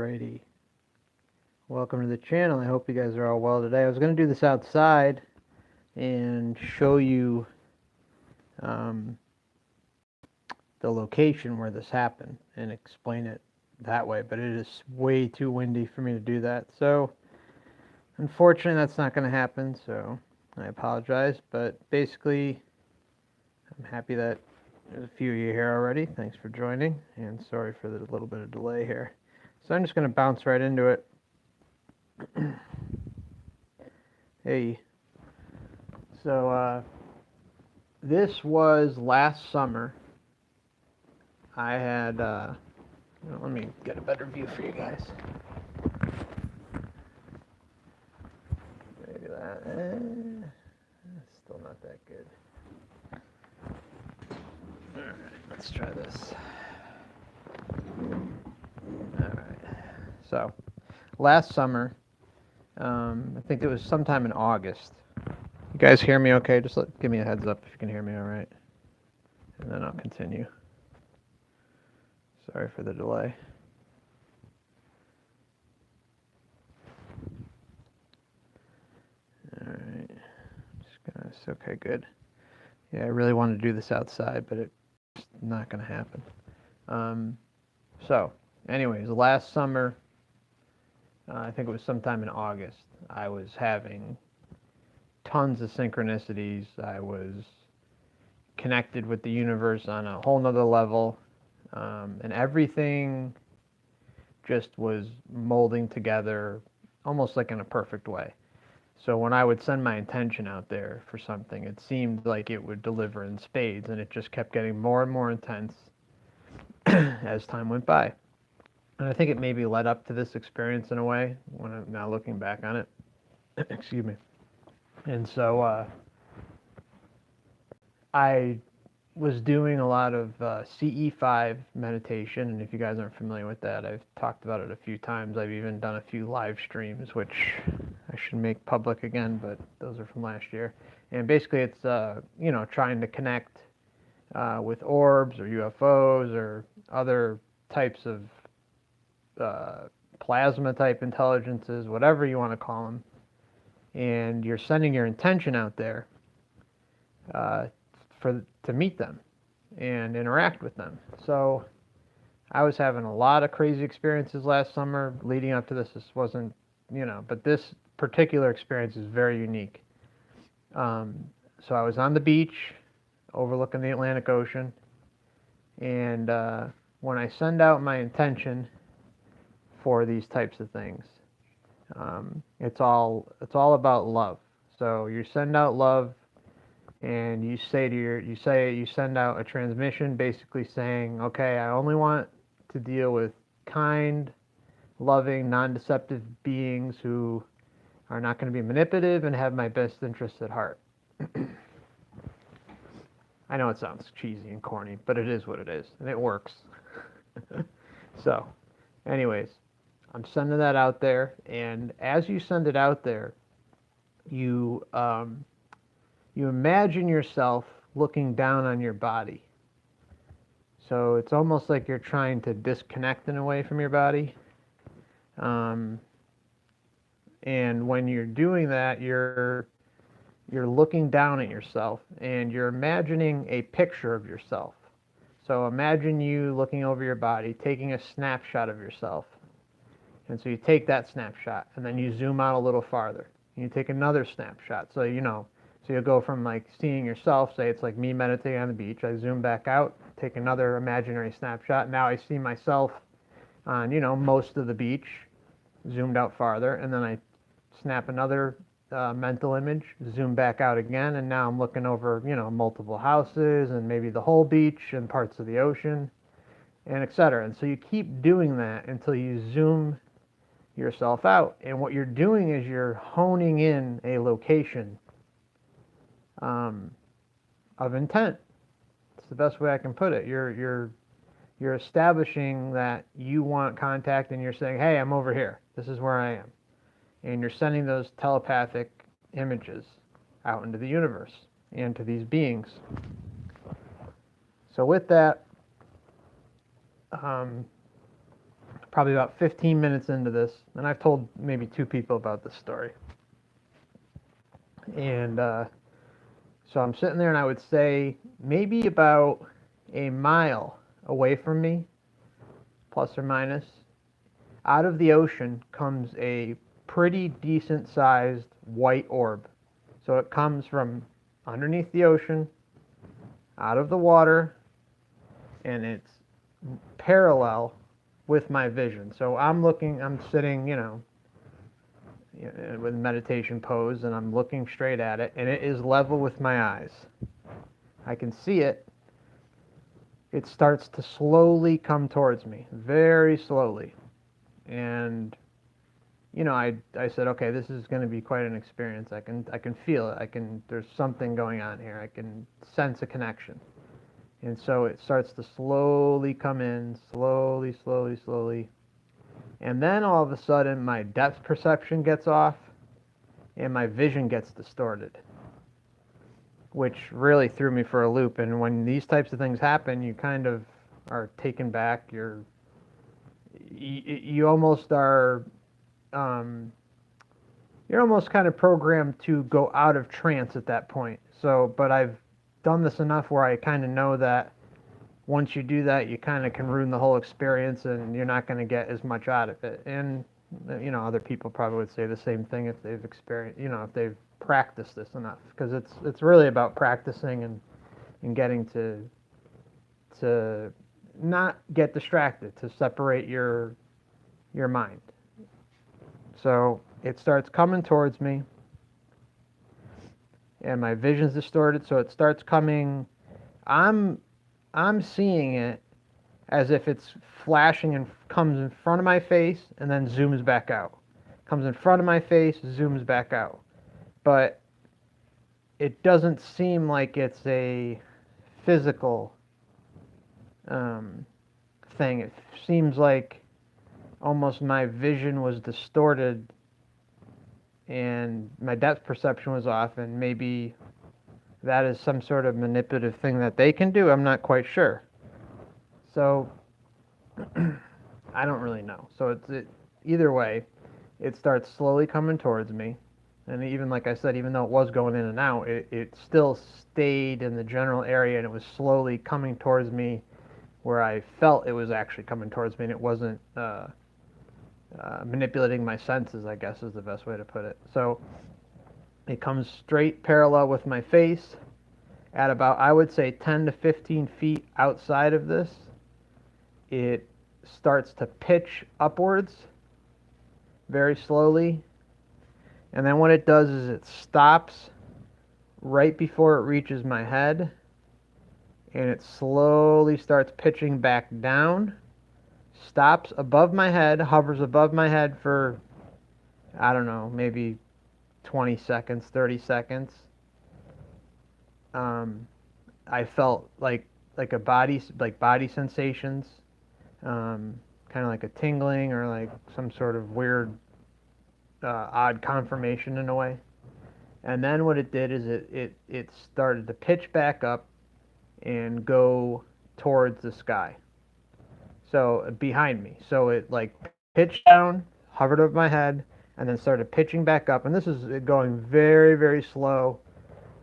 Alrighty, welcome to the channel. I hope you guys are all well today. I was going to do this outside and show you the location where this happened and explain it that way, but it is way too windy for me to do that. So unfortunately that's not going to happen, so I apologize, but basically I'm happy that there's a few of you here already. Thanks for joining, and sorry for the little bit of delay here. So I'm just going to bounce right into it. Hey, so this was last summer. I had, let me get a better view for you guys. Maybe that, still not that good. Alright, let's try this. Alright, so last summer, I think it was sometime in August. You guys hear me okay? Just give me a heads up if you can hear me all right. And then I'll continue. Sorry for the delay. Alright. Okay, good. Yeah, I really wanted to do this outside, but it's not going to happen. So, anyways, last summer, I think it was sometime in August, I was having tons of synchronicities. I was connected with the universe on a whole nother level, and everything just was molding together almost like in a perfect way. So when I would send my intention out there for something, it seemed like it would deliver in spades, and it just kept getting more and more intense as time went by. And I think it maybe led up to this experience in a way, when I'm now looking back on it. Excuse me. And so I was doing a lot of CE5 meditation, and if you guys aren't familiar with that, I've talked about it a few times. I've even done a few live streams, which I should make public again, but those are from last year. And basically it's, trying to connect with orbs or UFOs or other types of plasma type intelligences, whatever you want to call them. And you're sending your intention out there to meet them and interact with them. So I was having a lot of crazy experiences last summer leading up to this. This wasn't, but this particular experience is very unique. So I was on the beach overlooking the Atlantic Ocean, and when I send out my intention for these types of things, it's all about love. So you send out love, and you send out a transmission basically saying, okay, I only want to deal with kind, loving, non-deceptive beings who are not going to be manipulative and have my best interests at heart. I know it sounds cheesy and corny, but it is what it is, and it works. So, anyways, I'm sending that out there, and as you send it out there, you imagine yourself looking down on your body. So it's almost like you're trying to disconnect in a way from your body. And when you're doing that, you're looking down at yourself, and you're imagining a picture of yourself. So imagine you looking over your body, taking a snapshot of yourself. And so you take that snapshot, and then you zoom out a little farther. And you take another snapshot. So so you'll go from like seeing yourself, say it's like me meditating on the beach. I zoom back out, take another imaginary snapshot. Now I see myself on, most of the beach, zoomed out farther, and then I snap another mental image, zoom back out again, and now I'm looking over, multiple houses and maybe the whole beach and parts of the ocean, and etc. And so you keep doing that until you zoom yourself out. And what you're doing is you're honing in a location of intent. It's the best way I can put it. You're establishing that you want contact, and you're saying, hey, I'm over here. This is where I am. And you're sending those telepathic images out into the universe and to these beings. So with that, probably about 15 minutes into this, and I've told maybe 2 people about this story. And so I'm sitting there, and I would say maybe about a mile away from me, plus or minus, out of the ocean comes a pretty decent sized white orb. So it comes from underneath the ocean, out of the water, and it's parallel with my vision. So I'm sitting, with meditation pose, and I'm looking straight at it, and it is level with my eyes. I can see it. It starts to slowly come towards me, very slowly. And I said, okay, this is going to be quite an experience. I can feel it. There's something going on here. I can sense a connection. And so it starts to slowly come in, slowly, slowly, slowly. And then all of a sudden my depth perception gets off and my vision gets distorted, which really threw me for a loop. And when these types of things happen, you kind of are taken back. You almost are, you're almost kind of programmed to go out of trance at that point. So, but I've done this enough where I kind of know that once you do that, you kind of can ruin the whole experience, and you're not going to get as much out of it. And other people probably would say the same thing if they've experienced, if they've practiced this enough, because it's really about practicing and getting to not get distracted, to separate your mind. So it starts coming towards me, and my vision's distorted. So it starts coming. I'm seeing it as if it's flashing and comes in front of my face and then zooms back out. Comes in front of my face, zooms back out. But it doesn't seem like it's a physical thing. It seems like almost my vision was distorted and my depth perception was off, and maybe that is some sort of manipulative thing that they can do. I'm not quite sure. So I don't really know. So either way, it starts slowly coming towards me. And even like I said, even though it was going in and out, it still stayed in the general area, and it was slowly coming towards me where I felt it was actually coming towards me, and it wasn't manipulating my senses, I guess is the best way to put it. So it comes straight parallel with my face at about, I would say, 10 to 15 feet outside of this. It starts to pitch upwards very slowly. And then what it does is it stops right before it reaches my head. And it slowly starts pitching back down. Stops above my head, hovers above my head for, I don't know, maybe 20 seconds, 30 seconds. I felt like body sensations, kind of like a tingling or like some sort of weird, odd confirmation in a way. And then what it did is it started to pitch back up and go towards the sky. So behind me. So it like pitched down, hovered over my head, and then started pitching back up. And this is going very, very slow,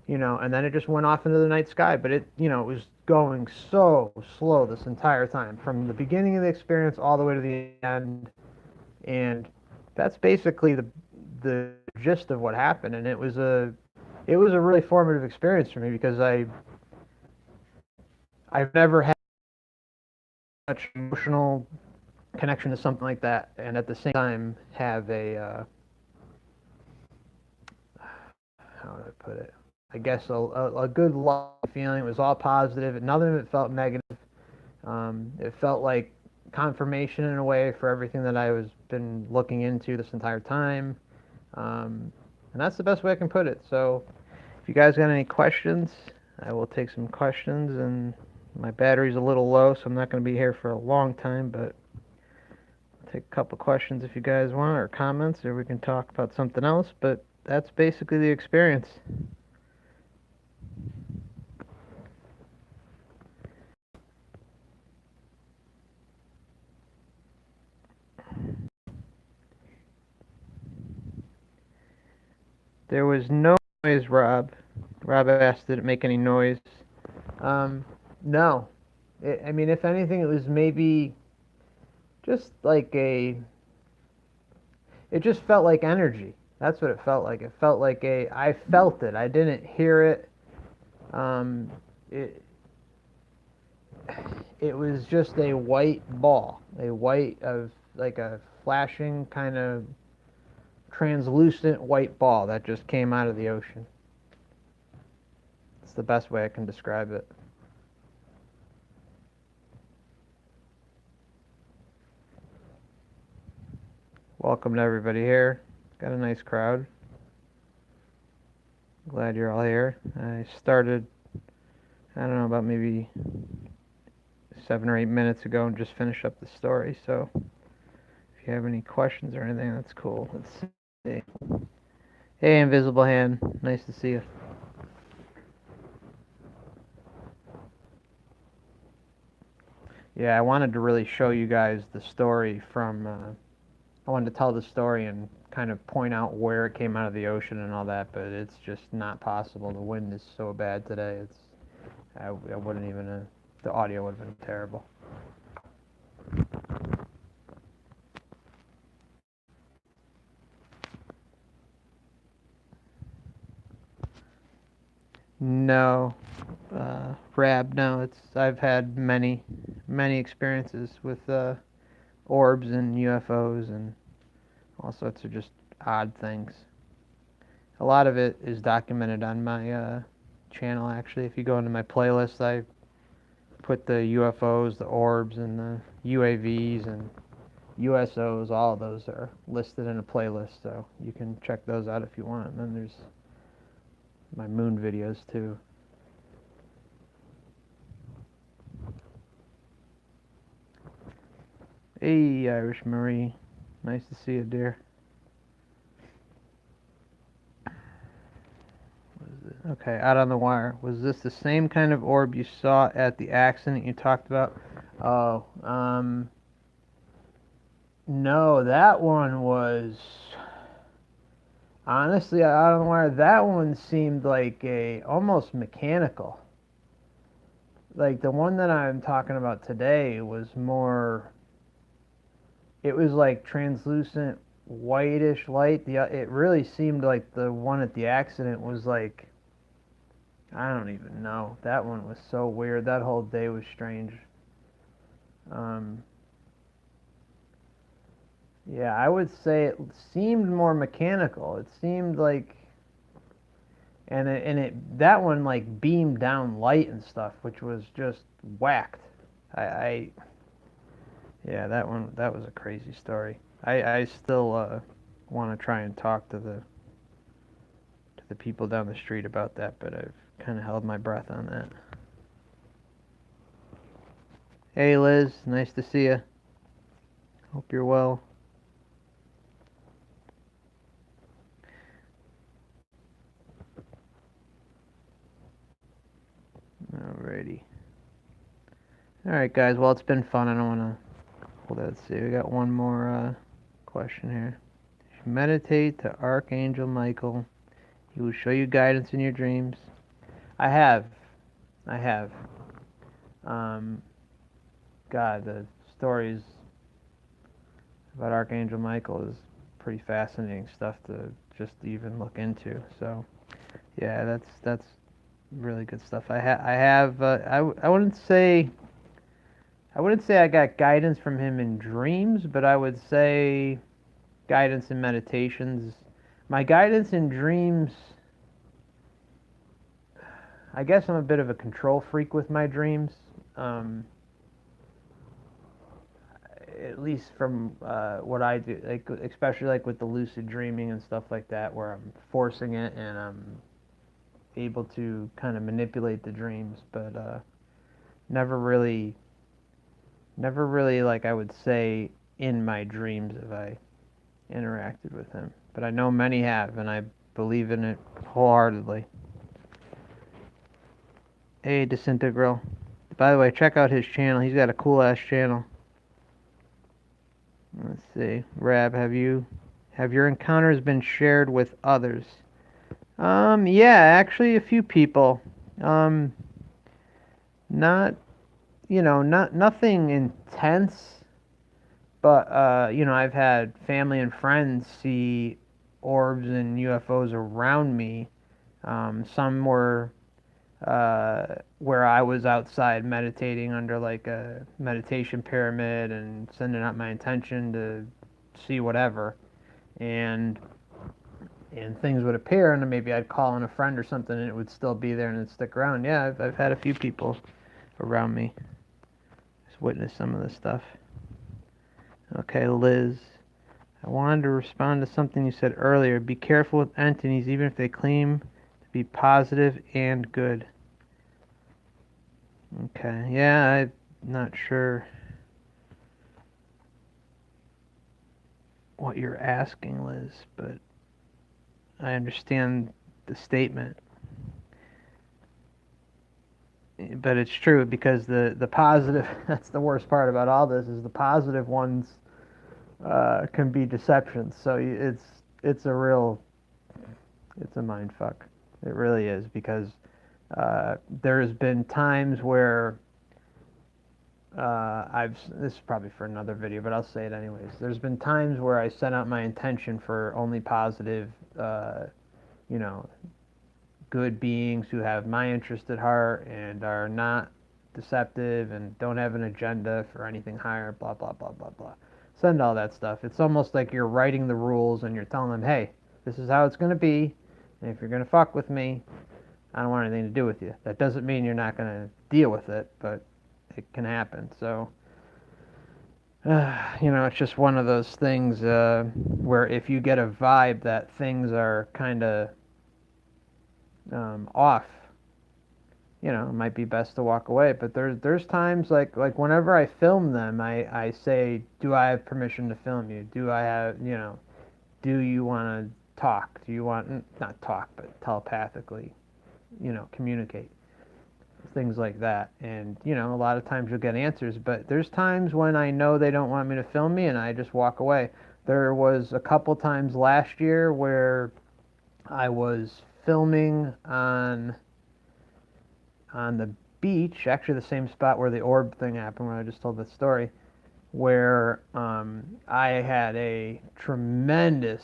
and then it just went off into the night sky. But it was going so slow this entire time, from the beginning of the experience all the way to the end. And that's basically the gist of what happened. And it was a really formative experience for me, because I've never had much emotional connection to something like that, and at the same time have a how would I put it? I guess a good love feeling. It was all positive. None of it felt negative. It felt like confirmation in a way for everything that I was been looking into this entire time, and that's the best way I can put it. So, if you guys got any questions, I will take some questions. And my battery's a little low, so I'm not going to be here for a long time, but I'll take a couple questions if you guys want, or comments, or we can talk about something else. But that's basically the experience. There was no noise, Rob. Rob asked, did it make any noise? No. I mean, if anything, it was maybe just like it just felt like energy. That's what it felt like. It felt like I felt it. I didn't hear it. Um, it, it was just a white ball, a white of like a flashing kind of translucent white ball that just came out of the ocean. It's the best way I can describe it. Welcome to everybody here. Got a nice crowd. Glad you're all here. I started, I don't know, about maybe 7 or 8 minutes ago and just finished up the story. So if you have any questions or anything, that's cool. Let's see. Hey, Invisible Hand. Nice to see you. Yeah, I wanted to really show you guys the story from, I wanted to tell the story and kind of point out where it came out of the ocean and all that, but it's just not possible. The wind is so bad today. I wouldn't even, the audio would have been terrible. No, Rab, no. I've had many experiences with orbs and UFOs and all sorts of just odd things. A lot of it is documented on my channel, actually. If you go into my playlist, I put the UFOs, the orbs, and the UAVs and USOs. All of those are listed in a playlist, so you can check those out if you want. And then there's my moon videos too. Hey, Irish Marie. Nice to see you, dear. Okay, out on the wire. Was this the same kind of orb you saw at the accident you talked about? Oh, no, that one was honestly out on the wire. That one seemed like almost mechanical. Like the one that I'm talking about today was more. It was like translucent whitish light. It really seemed like the one at the accident was like, I don't even know. That one was so weird. That whole day was strange. Yeah, I would say it seemed more mechanical. It seemed like, that one like beamed down light and stuff, which was just whacked. I yeah, that was a crazy story. I still want to try and talk to the people down the street about that, but I've kind of held my breath on that. Hey Liz, nice to see you. Hope you're well. Alrighty. Alright guys, well it's been fun. I don't want to hold that. Let's see, we got one more question here. Meditate to Archangel Michael. He will show you guidance in your dreams. I have. God, the stories about Archangel Michael is pretty fascinating stuff to just even look into. So, yeah, that's really good stuff. I wouldn't say I got guidance from him in dreams, but I would say guidance in meditations. My guidance in dreams, I guess I'm a bit of a control freak with my dreams. At least from what I do, like especially like with the lucid dreaming and stuff like that, where I'm forcing it and I'm able to kind of manipulate the dreams, but never really, like I would say in my dreams have I interacted with him. But I know many have, and I believe in it wholeheartedly. Hey, Disintegral. By the way, check out his channel. He's got a cool ass channel. Let's see. Rab, have your encounters been shared with others? Yeah, actually a few people. Um, not, nothing intense, but, I've had family and friends see orbs and UFOs around me. Some were where I was outside meditating under like a meditation pyramid and sending out my intention to see whatever, and things would appear, and then maybe I'd call on a friend or something, and it would still be there and it'd stick around. Yeah, I've had a few people around me just witness some of this stuff. Okay, Liz. I wanted to respond to something you said earlier. Be careful with entities, even if they claim to be positive and good. Okay, yeah, I'm not sure what you're asking, Liz, but I understand the statement. But it's true because the positive, that's the worst part about all this, is the positive ones can be deceptions. So it's a real, it's a mind fuck. It really is, because there's been times where this is probably for another video, but I'll say it anyways. There's been times where I sent out my intention for only positive, you know, good beings who have my interest at heart and are not deceptive and don't have an agenda for anything higher, blah, blah, blah, blah, blah. Send all that stuff. It's almost like you're writing the rules and you're telling them, hey, this is how it's going to be. And if you're going to fuck with me, I don't want anything to do with you. That doesn't mean you're not going to deal with it, but it can happen. So, it's just one of those things where if you get a vibe that things are kind of off, it might be best to walk away. But there's times like whenever I film them, I say, do I have permission to film you? Do I have, do you want to talk? Do you want, not talk, but telepathically, communicate? Things like that. And, a lot of times you'll get answers, but there's times when I know they don't want me to film me and I just walk away. There was a couple times last year where I was filming on the beach, actually the same spot where the orb thing happened, where I just told the story, where I had a tremendous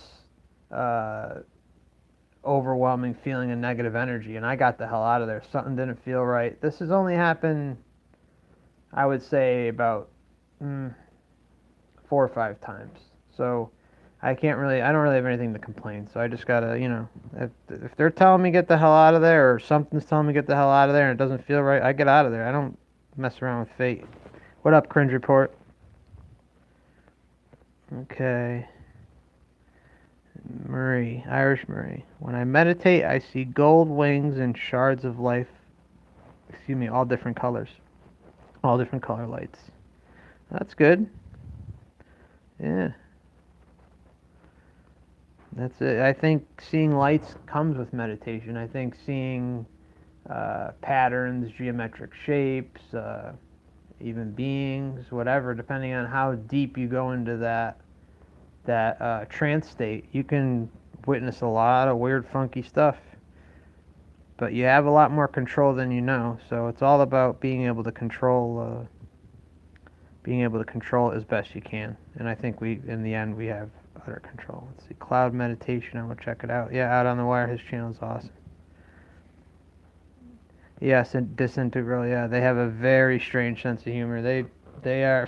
overwhelming feeling of negative energy, and I got the hell out of there. Something didn't feel right. This has only happened, I would say, about 4 or 5 times. So I don't really have anything to complain. So I just gotta, if they're telling me get the hell out of there, or something's telling me get the hell out of there, and it doesn't feel right, I get out of there. I don't mess around with fate. What up, Cringe Report? Okay. Marie, Irish Marie. When I meditate, I see gold wings and shards of life. Excuse me, all different colors. All different color lights. That's good. Yeah. That's it. I think seeing lights comes with meditation. I think seeing patterns, geometric shapes, even beings, whatever, depending on how deep you go into that trance state, you can witness a lot of weird, funky stuff. But you have a lot more control than you know. So it's all about being able to control it as best you can. And I think in the end, we have utter control. Let's see, Cloud Meditation. I will check it out. Yeah, Out on the Wire. His channel is awesome. Yes, and Disintegral. Yeah, they have a very strange sense of humor. They are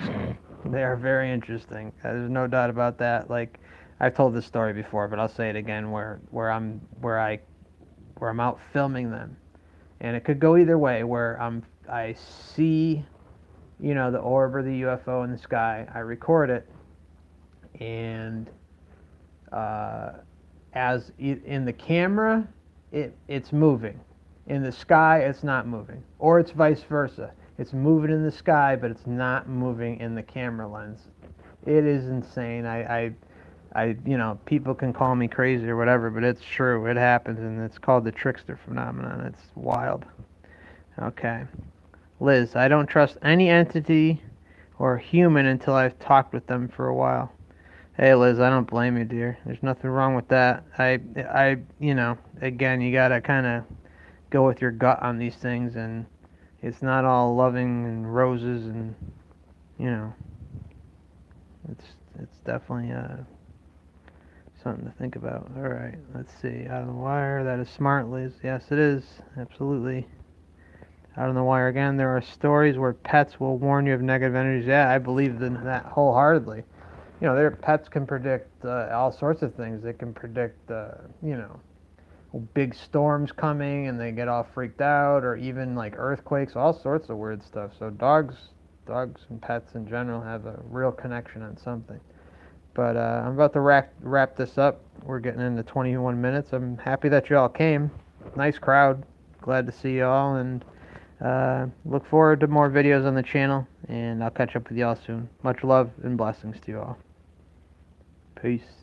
very interesting. There's no doubt about that. Like, I've told this story before, but I'll say it again. Where I'm out filming them, and it could go either way. Where I see, the orb or the UFO in the sky. I record it, and as in the camera, it's moving. In the sky, it's not moving, or it's vice versa. It's moving in the sky, but it's not moving in the camera lens. It is insane. People can call me crazy or whatever, but it's true. It happens, and it's called the trickster phenomenon. It's wild. Okay. Liz, I don't trust any entity or human until I've talked with them for a while. Hey Liz, I don't blame you, dear. There's nothing wrong with that. You know, again, you gotta kind of go with your gut on these things, and it's not all loving and roses, and you know, it's definitely something to think about. All right, let's see. Out on the wire. That is smart, Liz. Yes, it is. Absolutely. Out on the wire again. There are stories where pets will warn you of negative energies. Yeah, I believe in that wholeheartedly. You know, their pets can predict all sorts of things. They can predict, you know, big storms coming, and they get all freaked out, or even like earthquakes, all sorts of weird stuff. So dogs and pets in general have a real connection on something. But I'm about to wrap this up. We're getting into 21 minutes. I'm happy that you all came. Nice crowd. Glad to see you all, and look forward to more videos on the channel. And I'll catch up with you all soon. Much love and blessings to you all. Peace.